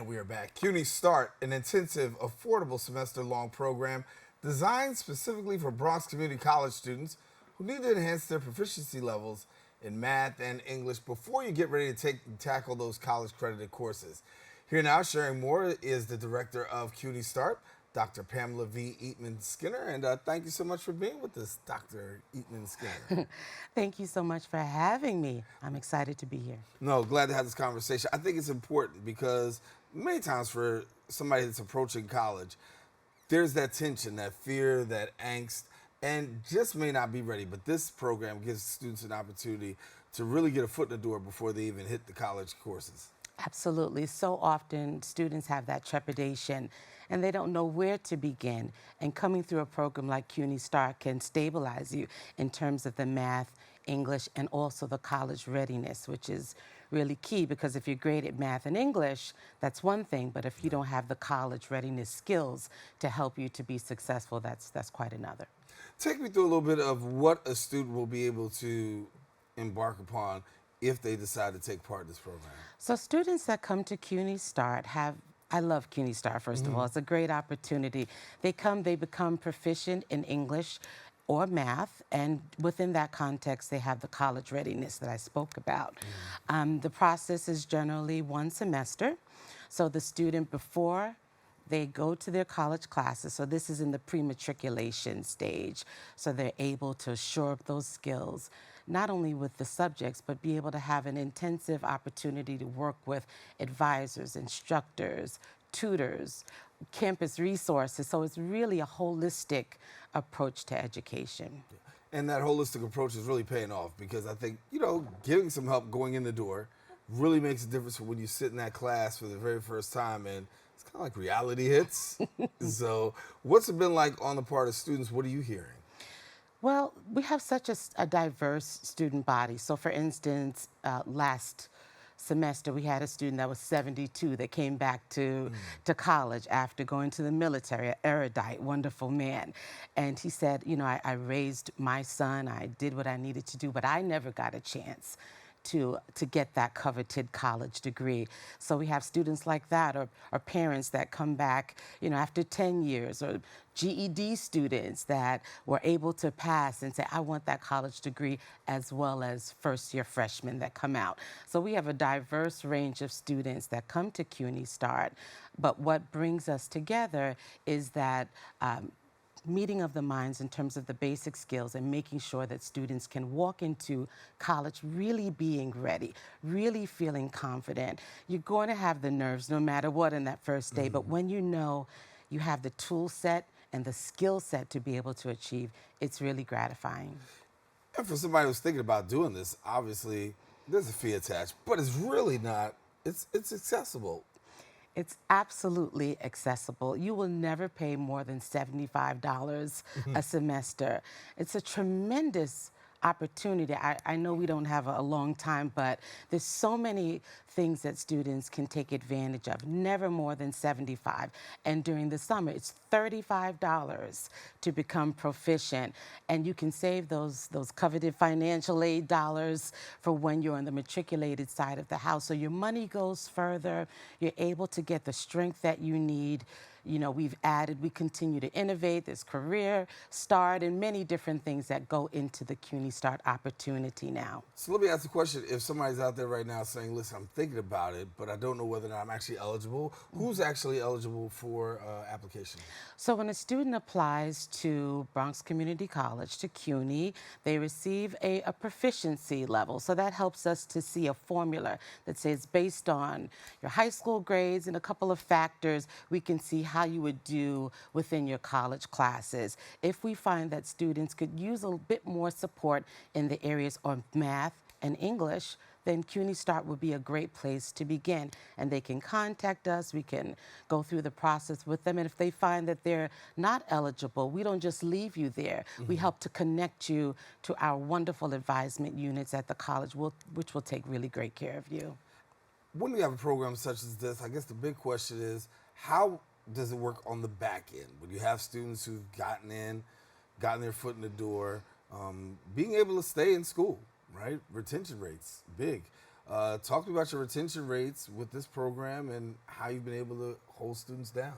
And we are back. CUNY Start, an intensive, affordable semester-long program designed specifically for Bronx Community College students who need to enhance their proficiency levels in math and English before you get ready to tackle those college-credited courses. Here now, sharing more, is the Director of CUNY Start, Dr. Pamela V. Eatman-Skinner. And thank you so much for being with us, Dr. Eatman-Skinner. Thank you so much for having me. I'm excited to be here. No, glad to have this conversation. I think it's important because many times for somebody that's approaching college, there's that tension, that fear, that angst, and just may not be ready. But this program gives students an opportunity to really get a foot in the door before they even hit the college courses. Absolutely. So often students have that trepidation and they don't know where to begin. And coming through a program like CUNY Start can stabilize you in terms of the math, English, and also the college readiness, which is really key, because if you're great at math and English, that's one thing, but if you don't have the college readiness skills to help you to be successful, that's quite another. Take me through a little bit of what a student will be able to embark upon if they decide to take part in this program. So students that come to CUNY Start I love CUNY Start, first of all. It's a great opportunity. They become proficient in English or math, and within that context, they have the college readiness that I spoke about. The process is generally one semester. So the student, before they go to their college classes, so this is in the pre-matriculation stage, so they're able to shore up those skills, not only with the subjects, but be able to have an intensive opportunity to work with advisors, instructors, tutors, campus resources. So it's really a holistic approach to education. And that holistic approach is really paying off, because I think, giving some help going in the door really makes a difference when you sit in that class for the very first time and it's kind of like reality hits. So what's it been like on the part of students? What are you hearing? Well, we have such a diverse student body. So for instance, last semester we had a student that was 72 that came back to college after going to the military, an erudite, wonderful man. And he said, I raised my son, I did what I needed to do, but I never got a chance to get that coveted college degree. So we have students like that, or parents that come back, after 10 years, or GED students that were able to pass and say, I want that college degree, as well as first-year freshmen that come out. So we have a diverse range of students that come to CUNY Start, but what brings us together is that meeting of the minds in terms of the basic skills and making sure that students can walk into college really being ready, really feeling confident. You're going to have the nerves no matter what in that first day, but when you know you have the tool set and the skill set to be able to achieve, it's really gratifying. And for somebody who's thinking about doing this, obviously there's a fee attached, but it's really not, it's accessible. It's absolutely accessible. You will never pay more than $75 a semester. It's a tremendous opportunity. I know we don't have a long time, but there's so many things that students can take advantage of, never more than $75. And during the summer, it's $35 to become proficient. And you can save those coveted financial aid dollars for when you're on the matriculated side of the house. So your money goes further. You're able to get the strength that you need. We continue to innovate. There's Career Start and many different things that go into the CUNY Start opportunity now. So let me ask the question, if somebody's out there right now saying, listen, I'm thinking about it, but I don't know whether or not I'm actually eligible, who's actually eligible for application? So when a student applies to Bronx Community College, to CUNY, they receive a proficiency level. So that helps us to see a formula that says, based on your high school grades and a couple of factors, we can see how you would do within your college classes. If we find that students could use a bit more support in the areas of math and English, then CUNY Start would be a great place to begin. And they can contact us, we can go through the process with them, and if they find that they're not eligible, we don't just leave you there. We help to connect you to our wonderful advisement units at the college, which will take really great care of you. When we have a program such as this, I guess the big question is, how does it work on the back end? When you have students who've gotten their foot in the door, being able to stay in school, right? Retention rates, big. Talk to me about your retention rates with this program and how you've been able to hold students down.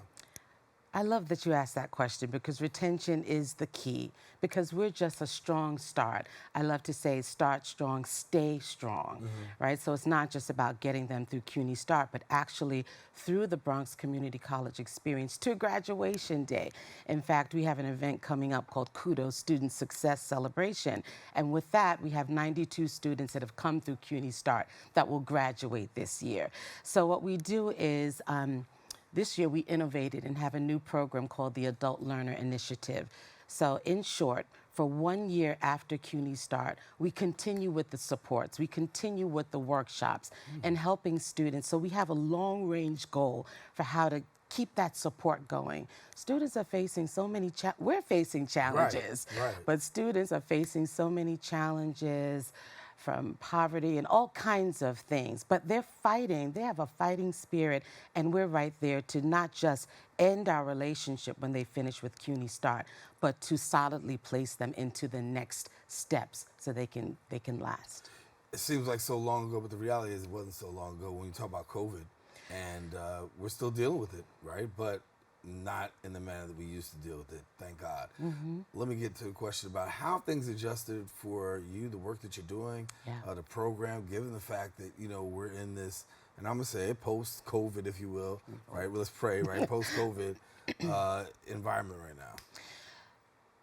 I love that you asked that question because retention is the key because we're just a strong start. I love to say start strong, stay strong, right? So it's not just about getting them through CUNY Start, but actually through the Bronx Community College experience to graduation day. In fact, we have an event coming up called Kudos Student Success Celebration. And with that, we have 92 students that have come through CUNY Start that will graduate this year. So what we do is, this year, we innovated and have a new program called the Adult Learner Initiative. So in short, for 1 year after CUNY Start, we continue with the supports, we continue with the workshops and helping students. So we have a long-range goal for how to keep that support going. Students are facing so many, we're facing challenges, right. but students are facing so many challenges from poverty and all kinds of things. But they're fighting, they have a fighting spirit, and we're right there to not just end our relationship when they finish with CUNY Start, but to solidly place them into the next steps so they can last. It seems like so long ago, but the reality is it wasn't so long ago when you talk about COVID. And we're still dealing with it, right? But not in the manner that we used to deal with it, thank God. Let me get to a question about how things adjusted for you, the work that you're doing, the program, given the fact that, you know, we're in this, and I'm going to say it, post-COVID, if you will, right? Well, let's pray, right? Post-COVID environment right now.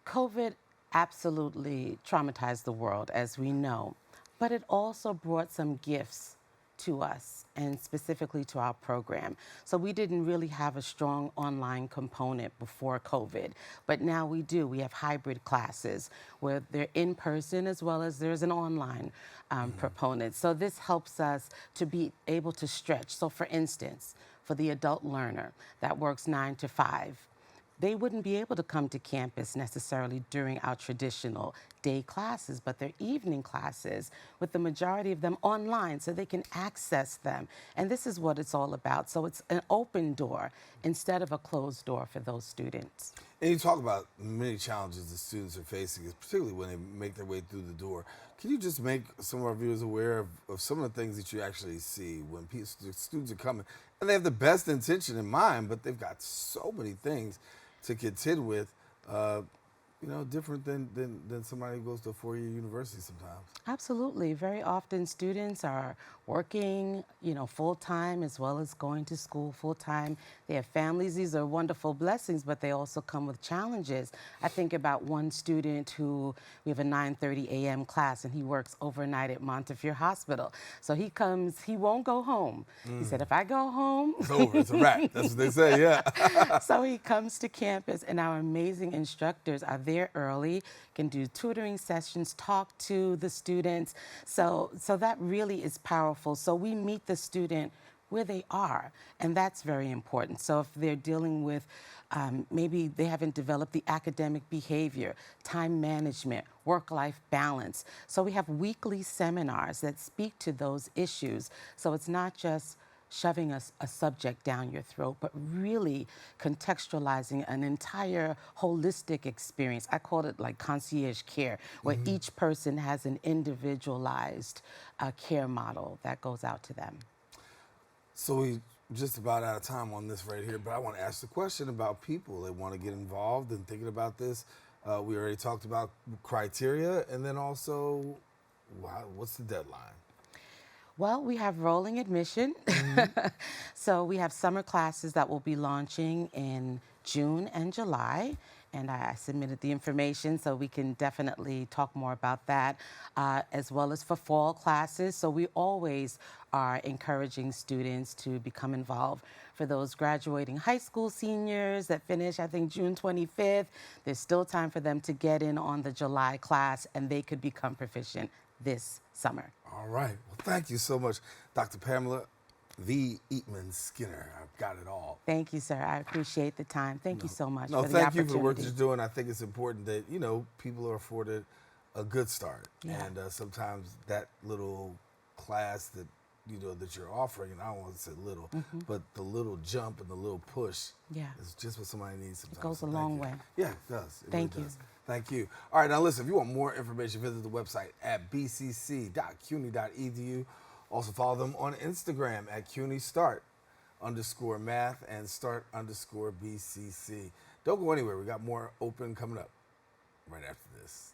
COVID absolutely traumatized the world, as we know, but it also brought some gifts to us and specifically to our program. So we didn't really have a strong online component before COVID, but now we do. We have hybrid classes where they're in person as well as there's an online proponent. So this helps us to be able to stretch. So for instance, for the adult learner that works 9 to 5, they wouldn't be able to come to campus necessarily during our traditional day classes, but they're evening classes with the majority of them online so they can access them. And this is what it's all about. So it's an open door instead of a closed door for those students. And you talk about many challenges the students are facing, particularly when they make their way through the door. Can you just make some of our viewers aware of some of the things that you actually see when students are coming and they have the best intention in mind, but they've got so many things to contend with, you know, different than somebody who goes to a 4-year university sometimes. Absolutely. Very often students are working, you know, full-time as well as going to school full-time. They have families. These are wonderful blessings, but they also come with challenges. I think about one student who, we have a 9:30 a.m. class, and he works overnight at Montefiore Hospital. So he comes, he won't go home. He said, if I go home... It's over. It's a wrap. That's what they say, yeah. So he comes to campus, and our amazing instructors are there early, can do tutoring sessions, talk to the students. So that really is powerful. So we meet the student where they are, and that's very important. So if they're dealing with maybe they haven't developed the academic behavior, time management, work-life balance. So we have weekly seminars that speak to those issues. So it's not just shoving a subject down your throat, but really contextualizing an entire holistic experience. I call it like concierge care, where each person has an individualized care model that goes out to them. So we just about out of time on this right here, but I want to ask the question about people that want to get involved and thinking about this. We already talked about criteria, and then also, what's the deadline? Well, we have rolling admission. So we have summer classes that will be launching in June and July. And I submitted the information, so we can definitely talk more about that, as well as for fall classes. So we always are encouraging students to become involved. For those graduating high school seniors that finish, I think, June 25th, there's still time for them to get in on the July class, and they could become proficient this summer. All right. Well, thank you so much, Dr. Pamela V. Eatman-Skinner. I've got it all. Thank you, sir. I appreciate the time. Thank you so much for the thank opportunity. you for the work that you're doing. I think it's important that, you know, people are afforded a good start. Yeah. And sometimes that little class that, you know, that you're offering, and I don't want to say little, but the little jump and the little push is just what somebody needs sometimes. It goes So a thank long you. way. Yeah, it does. It Thank really you. does. Thank you. All right, now listen, if you want more information, visit the website at bcc.cuny.edu. Also follow them on Instagram at CUNY Start _math and Start _BCC. Don't go anywhere. We got more open coming up right after this.